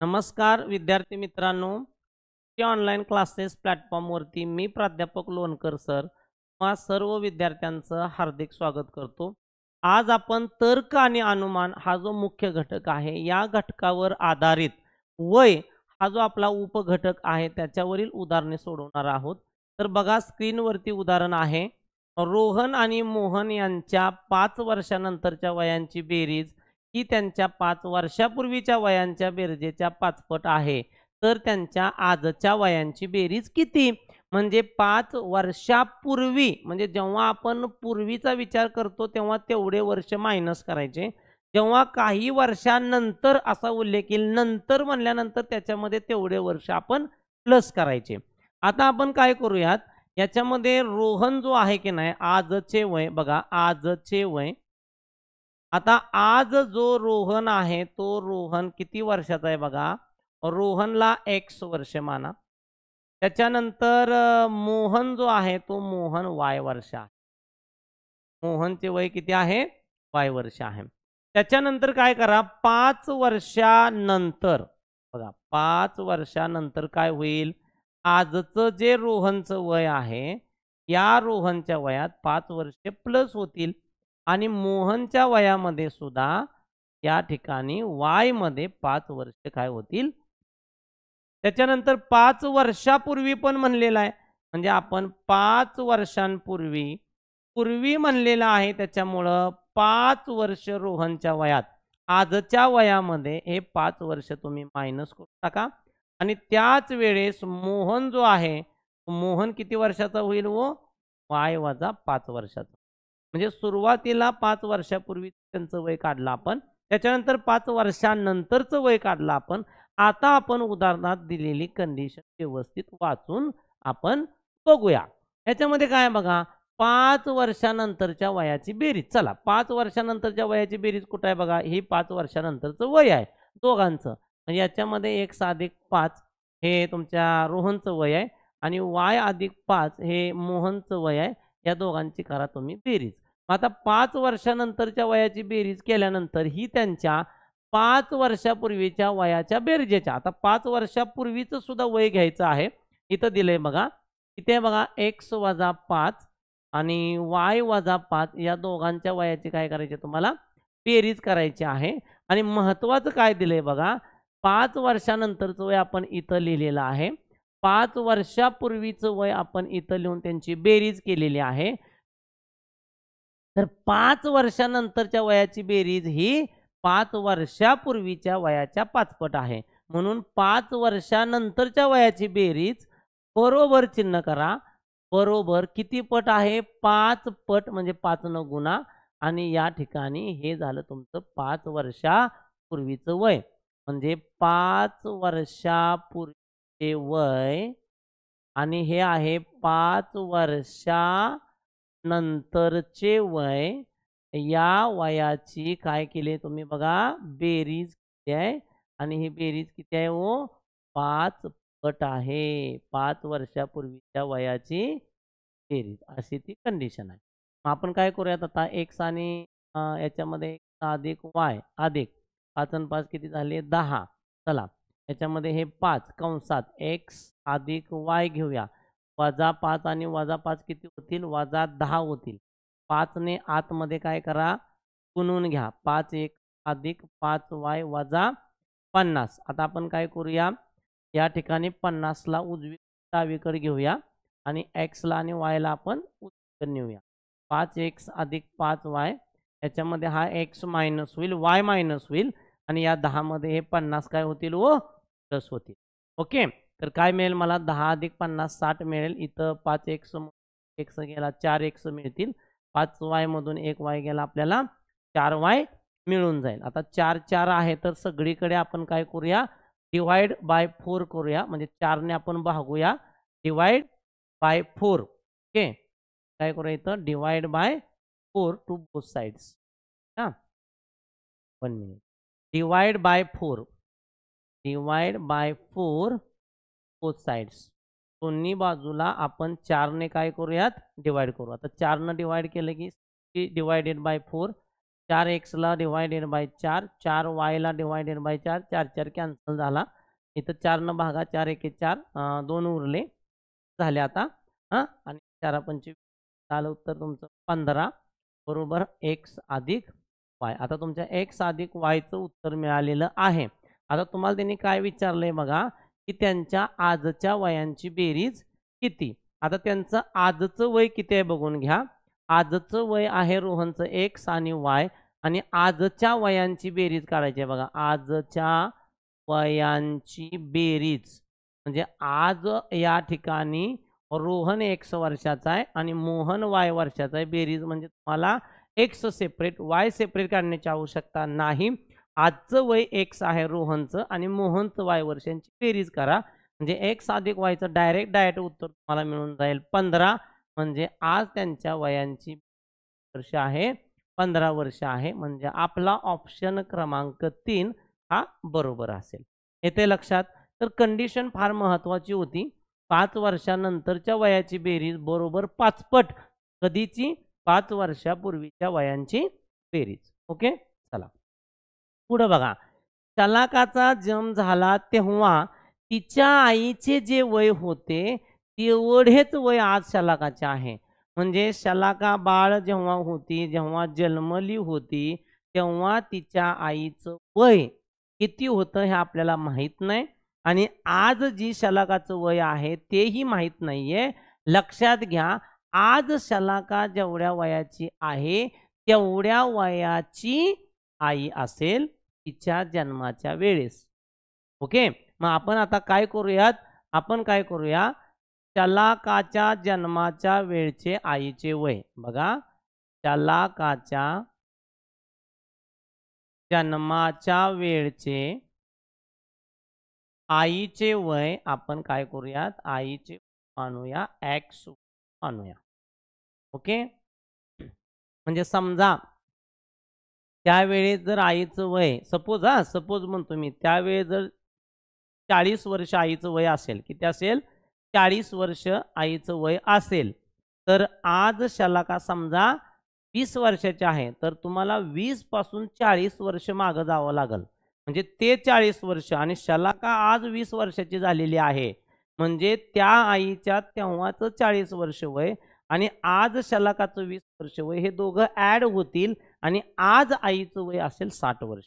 नमस्कार विद्यार्थी मित्रांनो, ऑनलाईन क्लासेस प्लॅटफॉर्मवरती मी प्राध्यापक लोणकर सर सर्व विद्यार्थ्यांचं हार्दिक स्वागत करतो। आज आपण तर्क आणि अनुमान हा जो मुख्य घटक आहे या घटकावर आधारित वय हा जो आपला उपघटक आहे त्याच्यावरील उदाहरणे सोडवणार आहोत। तर बघा स्क्रीनवरती उदाहरण आहे, रोहन आणि मोहन यांच्या 5 वर्षानंतरच्या वयांची बेरीज ही त्यांच्या 5 वर्षापूर्वीच्या वयांच्या बेरजेच्या 5 पट आहे, तर त्यांच्या आजच्या वयांची बेरीज किती? म्हणजे 5 वर्षापूर्वी म्हणजे जेव्हा आपण पूर्वीचा विचार करतो तेव्हा तेवढे वर्ष मायनस करायचे, जेव्हा काही वर्षांनंतर असा उल्लेख येईल नंतर म्हणल्यानंतर त्याच्यामध्ये तेवढे वर्ष आपण प्लस करायचे। आता आपण काय करूयात, याच्यामध्ये रोहन जो आहे की नाही आजचे वय बघा, आजचे वय आता आज जो रोहन आहे तो रोहन किती वर्षाचा आहे बघा, रोहनला x वर्ष माना। त्याच्यानंतर मोहन जो आहे तो मोहन y वर्ष आहे, मोहनचे वय किती आहे y वर्ष आहे। त्याच्यानंतर काय करा, 5 वर्षानंतर बघा 5 वर्षानंतर काय होईल, आजचं जे रोहनचं वय आहे या रोहनच्या वयात 5 वर्षे प्लस होतील आणि मोहनच्या वयामध्ये सुद्धा या ठिकाणी y मध्ये 5 वर्ष काय होतील। त्याच्यानंतर 5 वर्षापूर्वी पण म्हणलेला आहे, म्हणजे आपण 5 वर्षांपूर्वी पूर्वी म्हणलेला आहे, त्याच्यामुळं 5 वर्ष रोहनच्या वयात आजच्या वयामध्ये हे 5 वर्ष तुम्ही मायनस करून टाका आणि त्याच वेळेस मोहन जो आहे मोहन किती वर्षाचा होईल व y वजा 5 वर्षाचा। म्हणजे सुरुवातीला 5 वर्षापूर्वी त्यांचं वय काढलं आपण, त्याच्यानंतर 5 वर्षांनंतरचं वय काढलं आपण। आता आपण उदाहरणात दिलेली कंडिशन व्यवस्थित वाचून आपण बघूया। याच्यामध्ये काय बघा, 5 वर्षानंतरच्या वयाची बेरीज, चला 5 वर्षानंतरच्या वयाची बेरीज कुठे आहे बघा, ही 5 वर्षानंतरचं वय आहे दोघांचं, म्हणजे याच्यामध्ये x अधिक 5 हे तुमच्या रोहनचं वय आहे आणि y अधिक 5 हे मोहनचं वय आहे, या दोघांची करा तुम्ही बेरीज। आता 5 वर्षानंतरच्या वयाची बेरीज केल्यानंतर ही त्यांच्या 5 वर्षापूर्वीच्या वयाच्या बेरजेच्या, आता 5 वर्षापूर्वीचं सुद्धा वय घ्यायचं आहे, इथं दिलंय बघा, इथे बघा x वजा 5 आणि y वजा 5 या दोघांच्या वयाची काय करायची तुम्हाला बेरीज करायची आहे। आणि महत्त्वाचं काय दिलंय बघा, 5 वर्षानंतरचं वय आपण इथं लिहिलेलं आहे, 5 वर्षापूर्वीचं वय आपण इथं लिहून त्यांची बेरीज केलेली आहे। तर 5 वर्षानंतरच्या वयाची बेरीज ही 5 वर्षापूर्वीच्या वयाच्या 5 पट आहे, म्हणून 5 वर्षानंतरच्या वयाची बेरीज बरोबर चिन्ह करा, बरोबर किती पट आहे 5 पट म्हणजे 5 न गुणा, आणि या ठिकाणी हे झालं तुमचं 5 वर्षापूर्वीचं वय, म्हणजे 5 वर्षापूर्वीचे वय आणि हे आहे 5 वर्षानंतरचे वय, या वयाची काय केली तुम्ही बघा बेरीज किती आहे, आणि ही बेरीज किती आहे हो 5 पट आहे, 5 वर्षापूर्वीच्या वयाची बेरीज, अशी ती कंडिशन आहे। मग आपण काय करूयात आता x आणि याच्यामध्ये x अधिक y अधिक 5 आणि 5 किती झाले 10, चला याच्यामध्ये हे 5 कंसात x अधिक y घेऊया, वजा 5 आणि वजा 5 किती होतील वजा 10 होतील, 5 ने आतमध्ये काय करा गुणून घ्या, 5 1 अधिक 5y वजा 50। आता आपण काय करूया, या ठिकाणी 50 ला डावीकडे घेऊया आणि x ला आणि y ला आपण उजवीकडे नेऊया, 5x अधिक 5y याच्यामध्ये हा x मायनस होईल y मायनस होईल आणि या 10 मध्ये हे 50 काय होतील व प्लस होतील। ओके, तर काय मिळेल मला 10 अधिक 50 60 मिळेल, इथं 5x x गेला 4x मिळतील, 5y मधून 1y गेला आपल्याला 4y मिळून जाईल। आता 4 4 आहे तर सगळीकडे आपण काय करूया डिवाइड बाय 4 करूया, म्हणजे 4 ने आपण भागूया, डिवाइड बाय 4, ओके काय करूया इथं divide by 4 to both sides, हां 1 minute, divide by 4, divide by 4 both sides, दोन्ही बाजूला आपण 4 ने काय करूयात डिवाइड करू। आता 4 ने डिवाइड केलं की डिवाइडेड बाय 4 4x ला डिवायडेड बाय 4, 4y ला डिवायडेड बाय 4, 4 4 कॅन्सल झाला. इथं 4 न भागा, 4 एके 4, 2 उरले झाले आता. आणि 4 पंचे झालं उत्तर तुमचं 15 बरोबर x अधिक y. आता तुमच्या x अधिक y चं उत्तर मिळालेलं आहे. आता तुम्हाला त्यांनी काय विचारलंय बघा, की त्यांच्या आजच्या वयांची बेरीज किती. आता त्यांचं आजचं वय किती आहे बघून घ्या. आजचं वय आहे रोहनचं x आणि y, आणि आजच्या वयांची बेरीज काढायची आहे बघा. आजच्या वयांची बेरीज म्हणजे आज या ठिकाणी रोहन x वर्षाचा आहे आणि मोहन y वर्षाचा आहे. बेरीज म्हणजे तुम्हाला x सेपरेट y सेपरेट काढण्याची आवश्यकता नाही. आजचं वय x आहे रोहनचं आणि मोहनचं y वर्षांची बेरीज करा. म्हणजे x अधिक y चं डायरेक्ट उत्तर तुम्हाला मिळून जाईल 15. म्हणजे आज त्यांच्या वयांची वर्ष आहे 15 वर्ष आहे. म्हणजे आपला ऑप्शन क्रमांक 3 हा बरोबर असेल. येते लक्षात. तर कंडिशन फार महत्वाची होती. 5 वर्षानंतरच्या वयाची बेरीज बरोबर 5 पट कधीची 5 वर्षापूर्वीच्या वयांची बेरीज. ओके, चला पुढे बघा. शलाकाचा जन्म झाला तेव्हा तिच्या आईचे जे वय होते तेवढेच वय आज शलाकाचे आहे. म्हणजे शलाका बाळ जेव्हा होती, जेव्हा जन्मली होती, तेव्हा तिच्या आईचं वय किती होतं हे आपल्याला माहित नाही, आणि आज जी शलाकाचं वय आहे तेही माहित नाहीये. लक्षात घ्या, आज शलाका जेवढ्या वयाची आहे तेवढ्या वयाची आई असेल तिच्या जन्माच्या वेळेस. ओके, मग आपण आता काय करूयात, आपण काय करूया, शलाकाच्या जन्माच्या वेळचे आईचे वय बघा. शलाकाच्या जन्माच्या वेळचे आईचे वय आपण काय करूयात, आईचे मानूया x मानूया. ओके, म्हणजे समजा त्यावेळेस जर आईचं वय सपोज म्हणतो मी, त्यावेळेस जर 40 वर्ष आईचं वय असेल, किती असेल, 40 वर्ष आईचं वय असेल, तर आज शलाका समजा 20 वर्षाचे आहे, तर तुम्हाला 20 पासून 40 वर्ष मागं जावं लागेल. म्हणजे ते 40 वर्ष आणि शलाका आज 20 वर्षाची झालेली आहे. म्हणजे त्या आईच्या तेव्हाचं 40 वर्ष वय आणि आज शलाकाचं 20 वर्ष वय हे दोघं ॲड होतील आणि आज आईचं वय असेल 60 वर्ष.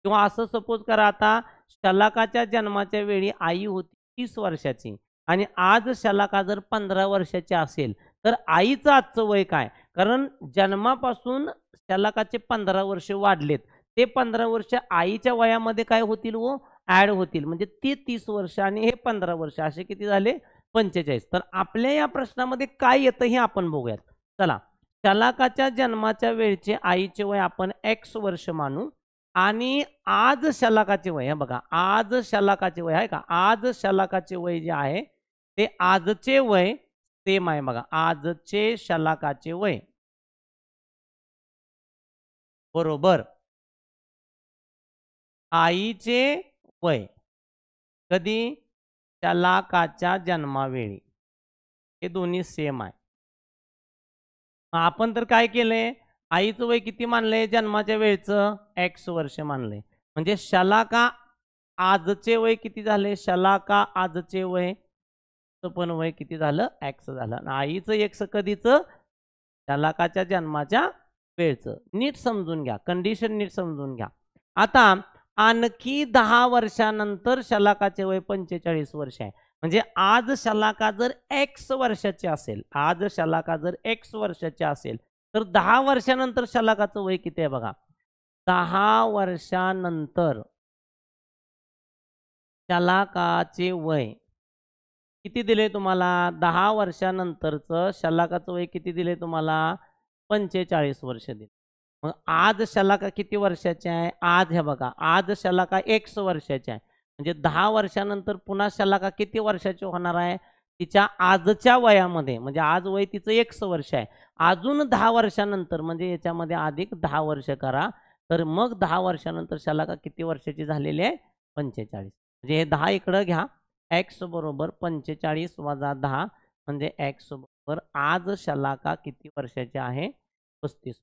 किंवा असं सपोज करा, आता शलाकाच्या जन्माच्या वेळी आई होती 30 वर्षाची आणि आज शलाका जर 15 वर्षाची असेल, तर आईचं आजचं वय काय, कारण जन्मापासून शलाकाचे 15 वर्ष वाढलेत, ते 15 वर्ष आईच्या वयामध्ये काय होतील व ॲड होतील. म्हणजे ते 30 वर्ष आणि हे 15 वर्ष असे किती झाले, 45. तर आपल्या या प्रश्नामध्ये काय येतं हे आपण बघूयात. चला, शलाकाच्या जन्माच्या वेळचे आईचे वय आपण x वर्ष मानू आणि आज शलाकाचे वय, हे बघा, आज शलाकाचे वय आहे का, आज शलाकाचे वय जे आहे ते आजचे वय सेम आहे बघा. आजचे शलाकाचे वय बरोबर आईचे वय कधी, शलाकाच्या जन्मावेळी. हे दोन्ही सेम आहे. आपण तर काय केलंय, आईचं वय किती मानलंय जन्माच्या वेळचं, x वर्ष मानलंय. म्हणजे शलाका आजचे वय किती झाले, शलाका आजचे वय पण वय किती झालं, x झालं. आणि आईचं x कधीचं, शलाकाच्या जन्माच्या वेळचं. नीट समजून घ्या, कंडिशन नीट समजून घ्या. आता आणखी 10 वर्षानंतर शलाकाचे वय 45 वर्ष आहे. म्हणजे आज शलाका जर x वर्षाची असेल, आज शलाका जर x वर्षाची असेल, तर 10 वर्षानंतर शलाकाचं वय किती आहे बघा. 10 वर्षानंतर शलाकाचे वय किती दिले तुम्हाला, 10 वर्षानंतरचं शलाकाचं वय किती दिले तुम्हाला, 45 वर्ष दिले. मग आज शलाका किती वर्षाची आहे, आज हे बघा, आज शलाका x वर्षाची आहे. म्हणजे 10 वर्षानंतर पुन्हा शलाका किती वर्षाची होणार आहे, तिच्या आजच्या वयामध्ये. म्हणजे आज वय तिचं x वर्ष आहे, अजून 10 वर्षानंतर म्हणजे याच्यामध्ये अधिक 10 वर्ष करा, तर मग 10 वर्षानंतर शलाका किती वर्षाची झालेली आहे, 45. म्हणजे हे 10 इकडं घ्या, x बरोबर 45 वजा 10 म्हणजे x बरोबर आज शलाका किती वर्षाची आहे, 35.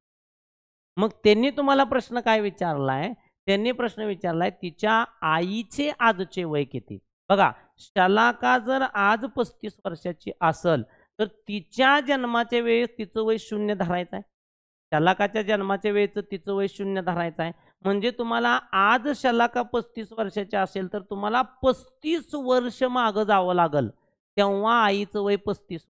मग त्यांनी तुम्हाला प्रश्न काय विचारलाय? त्यांनी प्रश्न विचारलाय तिच्या आईचे आजचे वय किती? बघा, शलाका जर आज 35 वर्षाची असेल तर तिच्या जन्माच्या वेळेस तिचं वय 0 धरायचं आहे. शलाकाच्या जन्माच्या वेळेचं तिचं वय 0 धरायचं आहे. म्हणजे तुम्हाला आज शलाका 35 वर्षाची असेल तर तुम्हाला 35 वर्ष मागं जावं लागेल. तेव्हा आईचं वय 35.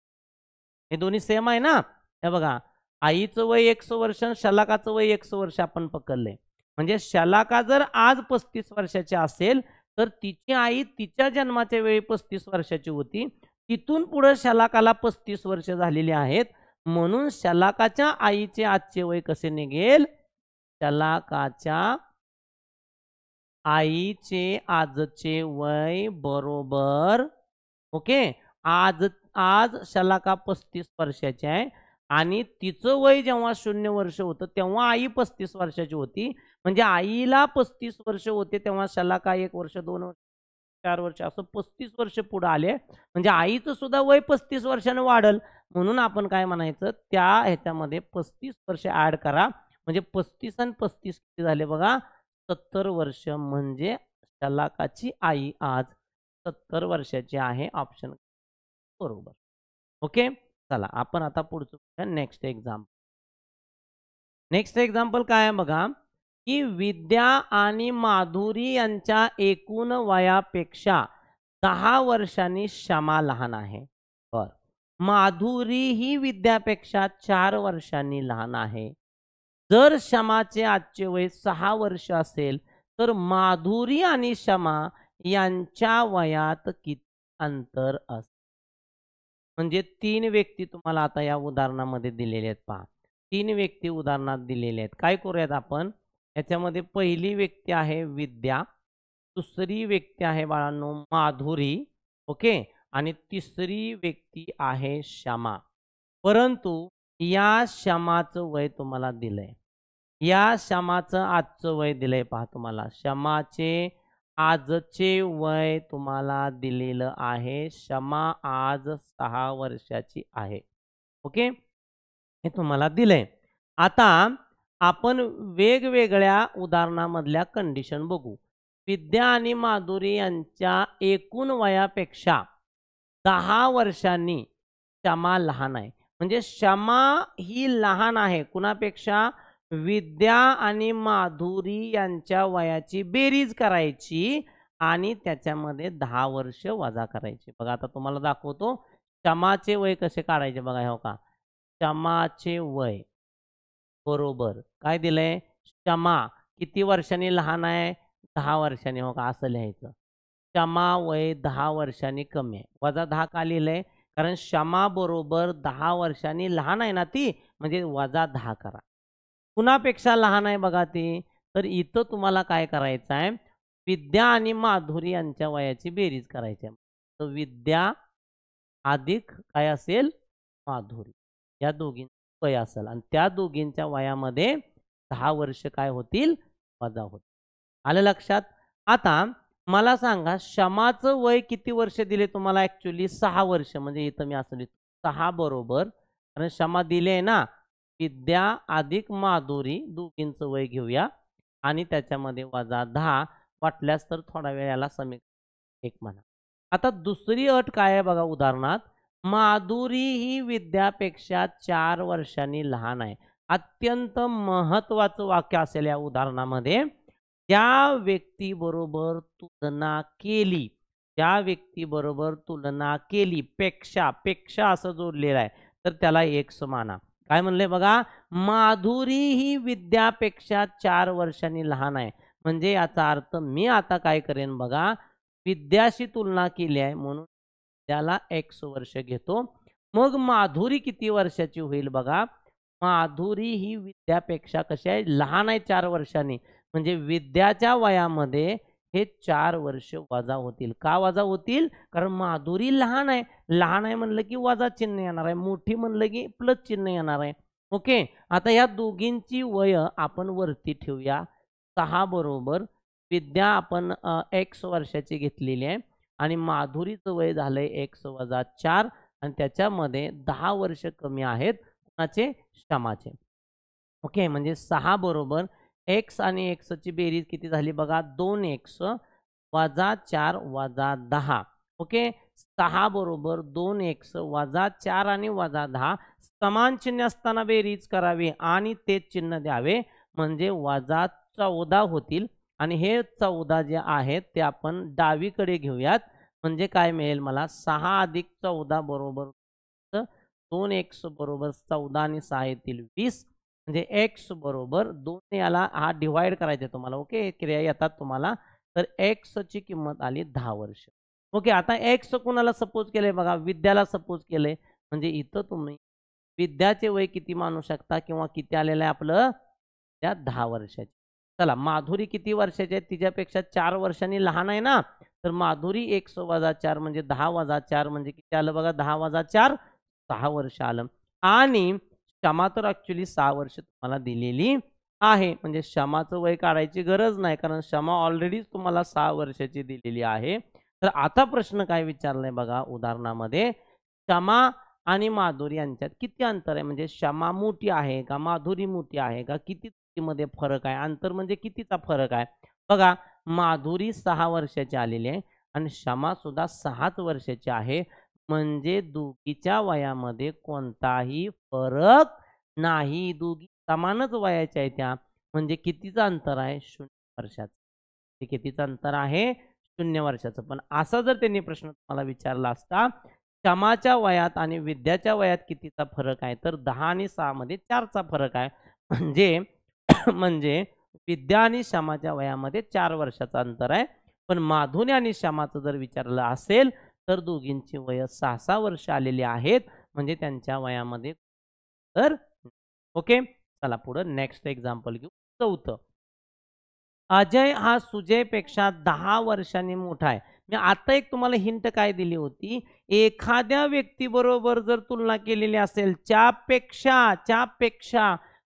हे दोन्ही सेम आहे ना? हे बघा, आईचं वय 100 वर्ष आणि शलाकाचं वय 100 वर्ष आपण पकडलंय. म्हणजे शलाका जर आज 35 वर्षाची असेल तर तिची आई तिच्या जन्माच्या वेळी 35 वर्षाची होती. तिथून पुढे शलाकाला 35 वर्ष झालेली आहेत. म्हणून शलाकाच्या आईचे आजचे वय कसे निघेल? शलाकाच्या आईचे आजचे वय बरोबर ओके. आज शलाका 35 वर्षाची आहे आणि तिचं वय जेव्हा 0 वर्ष होतं तेव्हा आई 35 वर्षाची होती. म्हणजे आईला 35 वर्ष होते तेव्हा शलाका 1 वर्ष, 2 वर्ष, 4 वर्ष असं 35 वर्ष पुढे आले. म्हणजे आईचं सुद्धा वय 35 वर्षाने वाढल. म्हणून आपण काय म्हणायचं, त्या ह्याच्यामध्ये 35 वर्ष ऍड करा. म्हणजे 35 आणि 35 किती झाले बघा? 70 वर्ष. म्हणजे शलाकाची आई आज 70 वर्षाची आहे. ऑप्शन बरोबर. ओके. चला आपण आता पुढचं नेक्स्ट एक्झाम्पल. नेक्स्ट एक्झाम्पल काय आहे बघा, की विद्या आणि माधुरी यांच्या एकूण वयापेक्षा 10 वर्षांनी क्षमा लहान आहे. बर, माधुरी ही विद्यापेक्षा 4 वर्षांनी लहान आहे. जर क्षमाचे आजचे वय 6 वर्ष असेल तर माधुरी आणि क्षमा यांच्या वयात किती अंतर असेल? म्हणजे 3 व्यक्ती तुम्हाला आता या उदाहरणामध्ये दिलेले आहेत. पहा, 3 व्यक्ती उदाहरणात दिलेले आहेत. काय करूयात आपण? याच्यामध्ये पहिली व्यक्ती आहे विद्या, दुसरी व्यक्ती आहे बाळांनो माधुरी, ओके, आणि तिसरी व्यक्ती आहे क्षमा. परंतु या क्षमाचं वय तुम्हाला दिलंय. या क्षमाचं आजचं वय दिलंय. पहा, तुम्हाला क्षमाचे आजचे वय तुम्हाला दिलेलं आहे. क्षमा आज 6 वर्षाची आहे. ओके, हे तुम्हाला दिलंय. आता आपण वेगवेगळ्या उदाहरणामधल्या कंडिशन बघू. विद्या आणि माधुरी यांच्या एकूण वयापेक्षा 10 वर्षांनी क्षमा लहान आहे. म्हणजे क्षमा ही लहान आहे कुणापेक्षा? विद्या आणि माधुरी यांच्या वयाची बेरीज करायची आणि त्याच्यामध्ये 10 वर्ष वजा करायची. बघा, आता तुम्हाला दाखवतो क्षमाचे वय कसे काढायचे. बघा, हो का, क्षमाचे वय बरोबर काय दिलंय? क्षमा किती वर्षांनी लहान आहे? 10 वर्षांनी. हो का, असं लिहायचं. क्षमा वय 10 वर्षांनी कमी आहे. वजा 10 का लिहिलंय? कारण क्षमा बरोबर 10 वर्षांनी लहान आहे ना ती, म्हणजे वजा 10 करा. कुणापेक्षा लहान आहे बघा ती? तर इथं तुम्हाला काय करायचं आहे? विद्या आणि माधुरी यांच्या वयाची बेरीज करायची आहे. तर विद्या अधिक काय असेल? माधुरी. या दोघींचं वय असेल आणि त्या दोघींच्या वयामध्ये 10 वर्ष काय होतील? वजा होतील. आलं लक्षात? आता मला सांगा, क्षमाचं वय किती वर्ष दिले तुम्हाला? ॲक्च्युअली 6 वर्ष. म्हणजे इथं मी असं लिहितो 6 बरोबर, कारण क्षमा दिले ना. विद्या अधिक माधुरी दोघींचं वय घेऊया आणि त्याच्यामध्ये वजा 10. वाटल्यास तर थोडा वेळ याला समीकरण 1 म्हणा. आता दुसरी अट काय आहे बघा उदाहरणात, माधुरी ही विद्यापेक्षा 4 वर्षांनी लहान आहे. अत्यंत महत्वाचं वाक्य असेल या उदाहरणामध्ये. त्या व्यक्तीबरोबर तुलना केली, त्या व्यक्तीबरोबर तुलना केली, पेक्षा, पेक्षा असं जोडलेलं आहे तर त्याला एक माना. काय म्हणले बघा, माधुरी ही विद्यापेक्षा 4 वर्षांनी लहान आहे. म्हणजे याचा अर्थ मी आता काय करेन बघा, विद्याशी तुलना केली आहे म्हणून त्याला x वर्ष घेतो. मग माधुरी किती वर्षाची होईल बघा? माधुरी ही विद्यापेक्षा कशी आहे? लहान आहे 4 वर्षांनी. म्हणजे विद्याच्या वयामध्ये हे 4 वर्ष वजा होतील. का वजा होतील? कारण माधुरी लहान आहे. लहान आहे म्हणलं की वजा चिन्ह येणार आहे, मोठी म्हणलं की प्लस चिन्ह येणार आहे. ओके, आता या दोघींची वय आपण वरती ठेवूया. 6 बरोबर विद्या आपण x वर्षाची घेतलेली आहे आणि माधुरीचं वय झालंय x वजा 4 आणि त्याच्यामध्ये 10 वर्ष कमी आहेत. कोणाचे? क्षमाचे. ओके, म्हणजे 6 बरोबर x आणि x ची बेरीज किती झाली बघा, 2x वजा 4 वजा 10. ओके, 6 बरोबर 2x वजा 4 आणि वजा 10 समान चिन्ह असताना बेरीज करावी आणि तेच चिन्ह द्यावे, म्हणजे वजा 14 होतील. आणि हे 14 जे आहेत ते आपण डावीकडे घेऊयात, म्हणजे काय मिळेल मला, 6 अधिक 14 बरोबर 2x बरोबर 14 आणि 6 येतील 20. म्हणजे x बरोबर 2 याला हा डिवाइड करायचा आहे तुम्हाला. ओके, क्रिया येतात तुम्हाला. तर x ची किंमत आली 10 वर्ष. ओके, आता x कुणाला सपोज केलंय बघा, विद्याला सपोज केलंय. म्हणजे इथं तुम्ही विद्याचे वय किती मानू शकता किंवा किती आलेलं आहे आपलं, त्या 10 वर्षाची. चला, माधुरी किती वर्षाची आहे, तिच्यापेक्षा 4 वर्षांनी लहान आहे ना. तर माधुरी 1 वजा 4 म्हणजे 10 वजा 4 म्हणजे किती आलं बघा, 10 वजा 4 6 वर्ष आलं. आणि क्षमा तर ॲक्चुअली 6 वर्ष तुम्हाला दिलेली आहे. म्हणजे क्षमाचं वय काढायची गरज नाही, कारण क्षमा ऑलरेडीच तुम्हाला 6 वर्षाची दिलेली आहे. तर आता प्रश्न काय विचारलाय बघा उदाहरणामध्ये, क्षमा आणि माधुरी यांच्यात किती अंतर आहे, म्हणजे क्षमा मोठी आहे का माधुरी मोठी आहे का, किती मध्ये फरक आहे, अंतर म्हणजे कितीचा फरक आहे. बघा, माधुरी 6 वर्षाची आलेली आहे आणि क्षमा सुद्धा 6च वर्षाची आहे. म्हणजे दोघीच्या वयामध्ये कोणताही फरक नाही, दोघी समानच वयाच्या आहेत त्या. म्हणजे कितीचं अंतर आहे, 0 वर्षाचं. ते कितीचं अंतर आहे, 0 वर्षाचं. पण असा जर त्यांनी प्रश्न तुम्हाला विचारला असता, क्षमाच्या वयात आणि विद्याच्या वयात कितीचा फरक आहे, तर 10 आणि 6 मध्ये 4चा फरक आहे. म्हणजे म्हणजे विद्या आणि क्षमाच्या वयामध्ये 4 वर्षाचं अंतर आहे. पण माधुरी आणि क्षमाचं जर विचारलं असेल तर दोघींची वय 6-6 वर्ष आलेली आहेत. म्हणजे त्यांच्या वयामध्ये तर ओके, चला पुढं नेक्स्ट एक्झाम्पल घेऊ. 4थं, अजय हा सुजयपेक्षा 10 वर्षांनी मोठा आहे. मी आता एक तुम्हाला हिंट काय दिली होती, एखाद्या व्यक्तीबरोबर जर तुलना केलेली असेल च्यापेक्षा,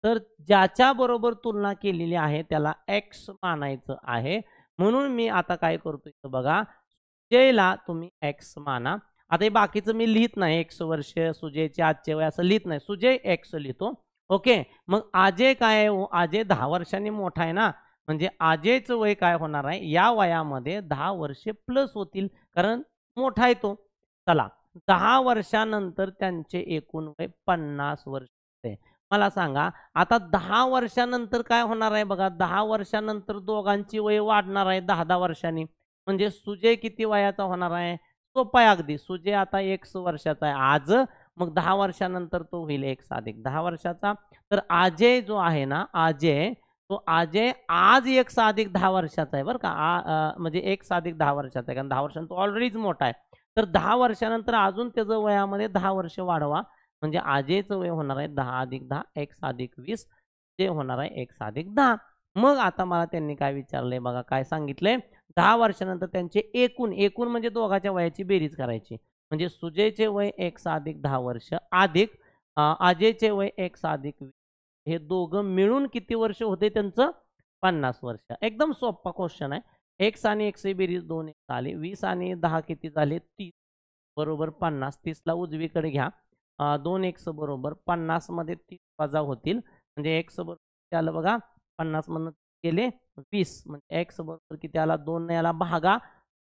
तर ज्याच्या बरोबर तुलना केलेली आहे त्याला एक्स मानायचं आहे. म्हणून मी आता काय करतो इथं बघा, सुजयला तुम्ही एक्स माना. आता हे बाकीचं मी लिहित नाही, एक्स वर्ष सुजयचे आजचे वय असं लिहित नाही, सुजय एक्स लिहितो. ओके, मग अजय काय आहे, अजय 10 वर्षांनी मोठा आहे ना. म्हणजे अजयचं वय काय होणार आहे, या वयामध्ये 10 वर्षे प्लस होतील, कारण मोठा आहे तो. चला, 10 वर्षानंतर त्यांचे एकूण वय 50 वर्ष होते. मला सांगा, आता 10 वर्षानंतर काय होणार आहे बघा, 10 वर्षानंतर दोघांची वय वाढणार आहे 10-10 वर्षांनी. म्हणजे सुजय किती वयाचा होणार आहे, सोपं आहे अगदी. सुजय आता 1 वर्षाचा आहे आज, मग 10 वर्षानंतर तो होईल 1 अधिक 10 वर्षाचा. तर अजय जो आहे ना, अजय आज 1 अधिक 10 वर्षाचा आहे बरं का. म्हणजे 1 अधिक 10 वर्षाचा आहे, कारण 10 वर्षांनी तो ऑलरेडीच मोठा आहे. तर 10 वर्षानंतर अजून त्याचं वयामध्ये 10 वर्ष वाढवा, म्हणजे अजयचं वय होणार आहे 10 अधिक 10 1 अधिक 20, ते होणार आहे 1 अधिक 10. मग आता मला त्यांनी काय विचारलंय बघा, काय सांगितलंय, 10 वर्षानंतर त्यांचे एकूण म्हणजे दोघांच्या वयाची बेरीज करायची. म्हणजे सुजयचे वय 1 अधिक 10 वर्ष अधिक अजयचे वय 1 अधिक 20, हे दोघं मिळून किती वर्ष होते त्यांचं, 50 वर्ष. एकदम सोपा क्वेश्चन आहे. 1 आणि 1 ची बेरीज 2 1 आली, 20 आणि 10 किती झाले, 30 बरोबर 50. 30 ला उजवीकडे घ्या, 2 एक्स बरोबर 50 मध्ये 30 वजा होतील, म्हणजे एक्स बरोबर किती आलं बघा, 50 मधून गेले 20, म्हणजे एक्स बरोबर किती आला, 2 याला भागा,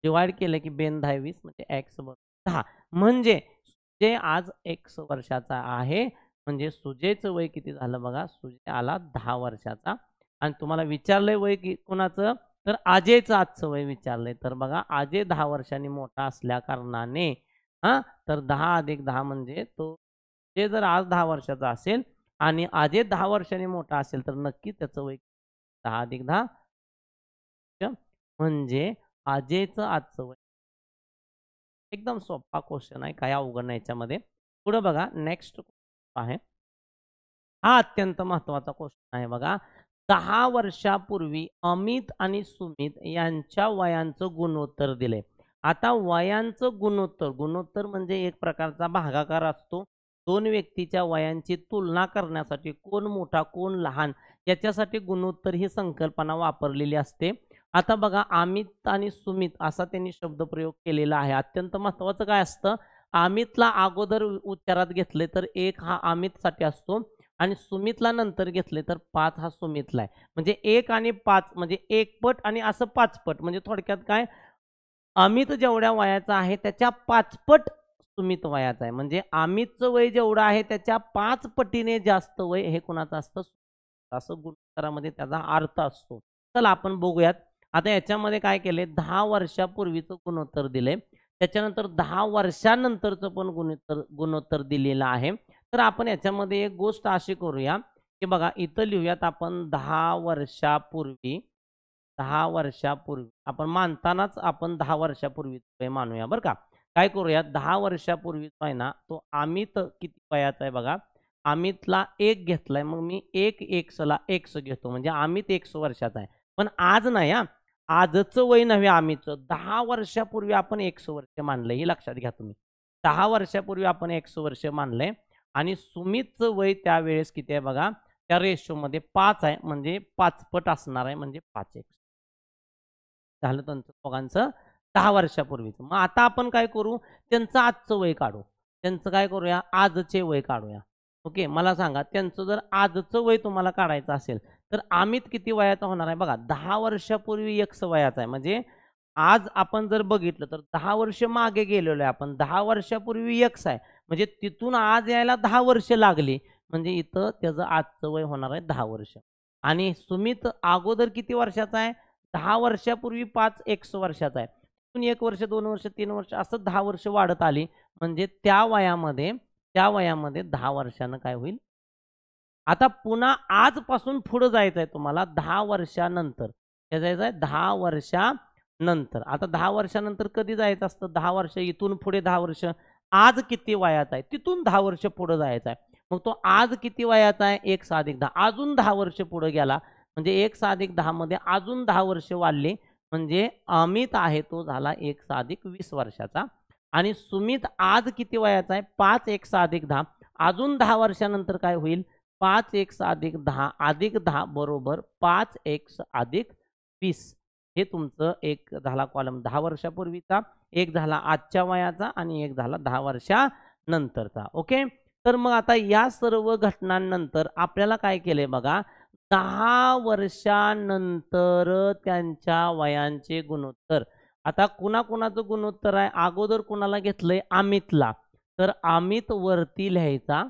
डिवाइड केलं की 2 10 20, म्हणजे एक्स बरोबर 10. म्हणजे सुजय आज 1 वर्षाचा आहे. म्हणजे सुजयचं वय किती झालं बघा, सुजय आला 10 वर्षाचा. आणि तुम्हाला विचारलंय वय की कोणाचं, तर अजयचं आजचं वय विचारलंय. तर बघा, अजय 10 वर्षांनी मोठा असल्या कारणाने तर 10 अधिक 10 म्हणजे तो, ते जर आज 10 वर्षाचा असेल आणि अजय 10 वर्षांनी मोठा असेल, तर नक्की त्याचं वय 10 अधिक 10, म्हणजे अजयचं आजचं वय. एकदम सोपा क्वेश्चन आहे, काय अवघड नाही याच्यामध्ये. पुढे बघा, नेक्स्ट आहे, हा अत्यंत महत्वाचा क्वेश्चन आहे बघा. 10 वर्षापूर्वी अमित आणि सुमित यांच्या वयांचं गुणोत्तर दिले. आता वयांचं गुणोत्तर म्हणजे एक प्रकारचा भागाकार असतो. 2 व्यक्तीच्या वयांची तुलना करण्यासाठी कोण मोठा कोण लहान याच्यासाठी गुणोत्तर ही संकल्पना वापरलेली असते. आता बघा, अमित आणि सुमित असा त्यांनी शब्दप्रयोग केलेला आहे. अत्यंत महत्वाचं काय असतं, अमितला अगोदर उच्चारात घेतले तर 1 हा अमितसाठी असतो, आणि सुमितला नंतर घेतले तर 5 हा सुमितला आहे. म्हणजे 1 आणि 5 म्हणजे 1 पट आणि असं 5 पट. म्हणजे थोडक्यात काय, अमित जेवढ्या वयाचा आहे त्याच्या 5 पट सुमित वयाचा आहे. म्हणजे अमितचं वय जेवढं आहे त्याच्या 5 पटीने जास्त वय हे कुणाचं असतं? असं गुणोत्तरामध्ये त्याचा अर्थ असतो. चला आपण बघूयात. आता याच्यामध्ये काय केलंय, 10 वर्षापूर्वीचं गुणोत्तर दिलंय. त्याच्यानंतर 10 वर्षानंतरचं पण गुणोत्तर दिलेलं आहे. तर आपण याच्यामध्ये एक गोष्ट अशी करूया, की बघा इथं लिहूयात आपण 10 वर्षापूर्वी. 10 वर्षापूर्वी आपण मानतानाच आपण 10 वर्षापूर्वीचं मानूया बरं का. काय करूया, 10 वर्षापूर्वीचा आहे ना, तो अमित किती वयाचा आहे बघा. अमितला 1 घेतलाय. मग मी 1 एक्सला एक्स घेतो. म्हणजे अमित 100 वर्षाचा आहे. पण आज नाही हां. आजचं वय नव्हे अमितचं. 10 वर्षापूर्वी आपण 100 वर्ष मानलंय. हे लक्षात घ्या तुम्ही. 10 वर्षापूर्वी आपण 100 वर्ष मानलंय आणि सुमितचं वय त्यावेळेस किती आहे बघा. त्या रेशोमध्ये 5 आहे. म्हणजे 5 पट असणार आहे. म्हणजे 5x. झालं त्यांचं दोघांचं 10 वर्षापूर्वीचं. मग आता आपण काय करू, त्यांचं आजचं वय काढू. त्यांचं काय करूया, आजचे वय काढूया. ओके. मला सांगा त्यांचं जर आजचं वय तुम्हाला काढायचं असेल, तर अमित किती वयाचा होणार आहे बघा. 10 वर्षापूर्वी एक्स वयाचा आहे. म्हणजे आज आपण जर बघितलं तर 10 वर्ष मागे गेलेलो आहे आपण. 10 वर्षापूर्वी एक्स आहे. म्हणजे तिथून आज यायला 10 वर्ष लागली. म्हणजे इथं त्याचं आजचं वय होणार आहे 10 वर्ष. आणि सुमित अगोदर किती वर्षाचा आहे? 10 वर्षापूर्वी 5 एक्स वर्षाचा आहे. तिथून 1 वर्ष, 2 वर्ष, 3 वर्ष असं 10 वर्ष वाढत आली. म्हणजे त्या वयामध्ये 10 वर्षानं काय होईल? आता पुन्हा आजपासून पुढे जायचं आहे तुम्हाला 10 वर्षानंतर. काय जायचं आहे? 10 वर्षानंतर. आता 10 वर्षानंतर कधी जायचं असतं? 10 वर्ष इथून पुढे 10 वर्ष. आज किती वयाचा आहे? तिथून 10 वर्ष पुढे जायचं आहे. मग तो आज किती वयाचा आहे? 1+10. अजून 10 वर्ष पुढे गेला. म्हणजे 1+10 मध्ये अजून 10 वर्ष वाढले. म्हणजे अमित आहे तो झाला 1+20 वर्षाचा. आणि सुमित आज किती वयाचा आहे? 5 1+10. अजून 10 वर्षानंतर काय होईल? 5 1+10 अधिक 10 बरोबर 5 1+20. हे तुमचं एक झाला कॉलम 10 वर्षापूर्वीचा, एक झाला आजच्या वयाचा आणि एक झाला 10 वर्षानंतरचा. ओके. तर मग आता या सर्व घटनांनंतर आपल्याला काय केलंय बघा, 10 वर्षानंतर त्यांच्या वयांचे गुणोत्तर. आता कुणाकुणाचं गुणोत्तर आहे? अगोदर कुणाला घेतलंय? अमितला. तर अमित वरती लिहायचा.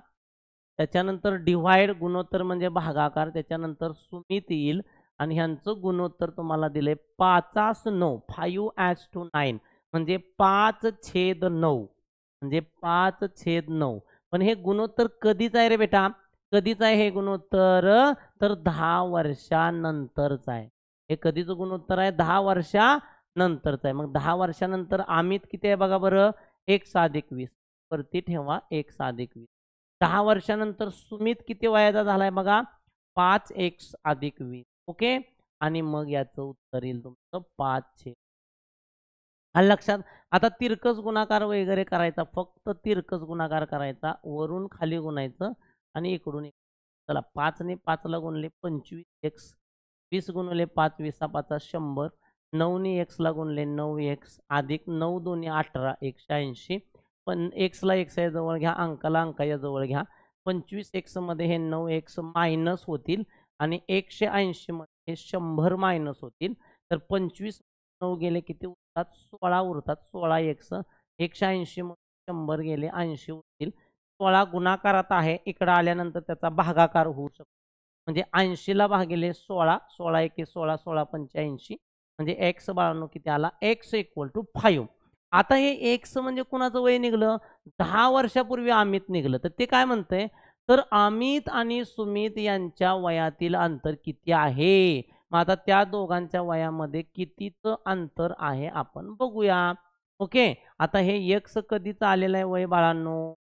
त्याच्यानंतर डिव्हाइड गुणोत्तर म्हणजे भागाकार. त्याच्यानंतर सुमित येईल आणि ह्यांचं गुणोत्तर तुम्हाला दिलंय 5/9 5:9 म्हणजे 5/9 म्हणजे 5/9. पण हे गुणोत्तर कधीच आहे रे बेटा? कधीच आहे हे गुणोत्तर? तर 10 वर्षानंतरच आहे. हे कधीचं गुणोत्तर आहे? 10 वर्षानंतरचं आहे. मग 10 वर्षानंतर अमित किती आहे बघा बरं? 1+20 वरती ठेवा 1+20. 10 वर्षानंतर सुमित किती वयाचा झालाय बघा? 5x+20. ओके. आणि मग याचं उत्तर येईल तुमचं 5 आलं लक्षात? आता तिरकस गुणाकार वगैरे करायचा. फक्त तिरकस गुणाकार करायचा. वरून खाली गुणायचं आणि इकडून चला 5 ने 5 ला गुणले 25x. 20 गुणिले 5 20 5 100. 9 ने x ला गुणले 9x अधिक 9 2 18 180. पण x ला x या जवळ घ्या, अंकाला अंकाच्या जवळ घ्या. 25x मध्ये हे 9x मायनस होतील आणि 180 मध्ये 100 मायनस होतील. तर 25 9 गेले किती उरतात? 16 उरतात. 16x 180 मध्ये 100 गेले 80 उरतील. 16 गुणाकारात आहे. इकडं आल्यानंतर त्याचा भागाकार होऊ शकतो. म्हणजे 80 ला भागिले 16. 16 एके 16 16 85 म्हणजे x बाळांनो किती आला? x = 5. आता हे एक्स म्हणजे कुणाचं वय निघलं? 10 वर्षापूर्वी अमित निघलं. तर ते काय म्हणतंय? तर अमित आणि सुमित यांच्या वयातील अंतर किती आहे? मग आता त्या दोघांच्या वयामध्ये कितीचं अंतर आहे आपण बघूया. ओके. आता हे एक्स कधीचं आलेलं आहे वय बाळांनो?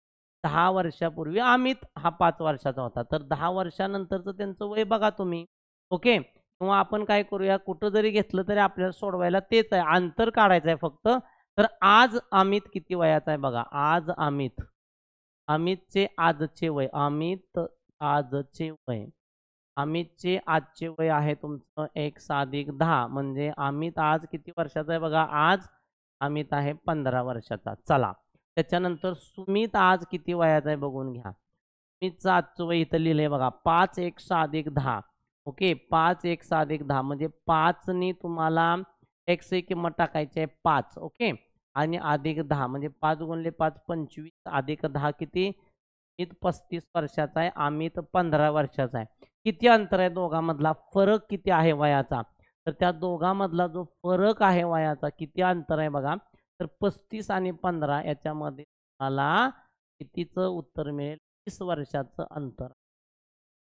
10 वर्षापूर्वी. अमित हा 5 वर्षाचा होता. तर 10 वर्षानंतरचं त्यांचं वय बघा तुम्ही. ओके. किंवा आपण काय करूया, कुठं जरी घेतलं तरी आपल्याला सोडवायला तेच आहे. अंतर काढायचं आहे फक्त. तर आज अमित किती वयाचा आहे बघा. आज अमितचे आजचे वय. आजचे वय. अमितचे आजचे वय आहे तुमचं 1+10 म्हणजे अमित आज किती वर्षाचा आहे बघा. आज अमित आहे 15 वर्षाचा. चला त्याच्यानंतर सुमित आज किती वयाचा आहे बघून घ्या. मीच आजचं वय इथं लिहिलंय बघा 5 1 6 अधिक 10. ओके 5 1 6 अधिक 10 म्हणजे 5 नी तुम्हाला x ची किंमत टाकायची आहे 5. ओके आणि अधिक 10 म्हणजे 5 गुणिले 5 25 अधिक 10 किती? मीत 35 वर्षाचा आहे, अमित 15 वर्षाचा आहे. किती अंतर आहे दोघांमधला? फरक किती आहे वयाचा? तर त्या दोघांमधला जो फरक आहे वयाचा किती अंतर आहे बघा, तर 35 आणि 15 याच्यामध्ये मला कितीचं उत्तर मिळेल? 30 वर्षाचं अंतर.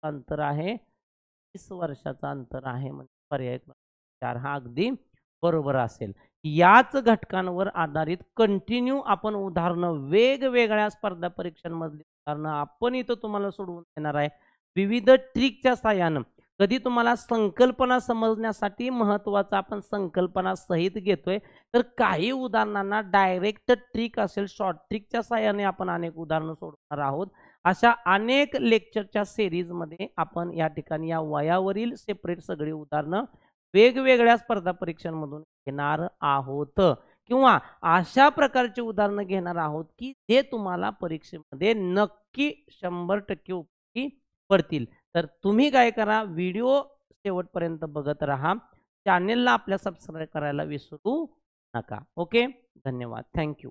अंतर आहे 30 वर्षाचं अंतर आहे म्हणजे पर्याय 4 हा अगदी बरोबर असेल. याच घटकांवर आधारित कंटिन्यू आपण उदाहरणं वेगवेगळ्या स्पर्धा परीक्षांमधली उदाहरणं आपण इथं तुम्हाला सोडवून देणार आहे. विविध ट्रिकच्या सहाय्यानं. कधी तुम्हाला संकल्पना समजण्यासाठी महत्त्वाचं आपण संकल्पना सहित घेतोय, तर काही उदाहरणांना डायरेक्ट ट्रिक असेल, शॉर्ट ट्रिकच्या सहाय्याने आपण अनेक उदाहरणं सोडवणार आहोत. अशा अनेक लेक्चरच्या सीरीजमध्ये आपण या ठिकाणी या वयावरील सेपरेट सगळी उदाहरणं वेगवेगळ्या स्पर्धा परीक्षांमधून घेणार आहोत किंवा अशा प्रकारची उदाहरणं घेणार आहोत की जे तुम्हाला परीक्षेमध्ये नक्की 100% उपयोगी पडतील. तर तुम्ही काय करा, व्हिडिओ शेवटपर्यंत बघत राहा. चॅनेलला आपल्या सबस्क्राईब करायला विसरू नका. ओके, धन्यवाद. Thank you.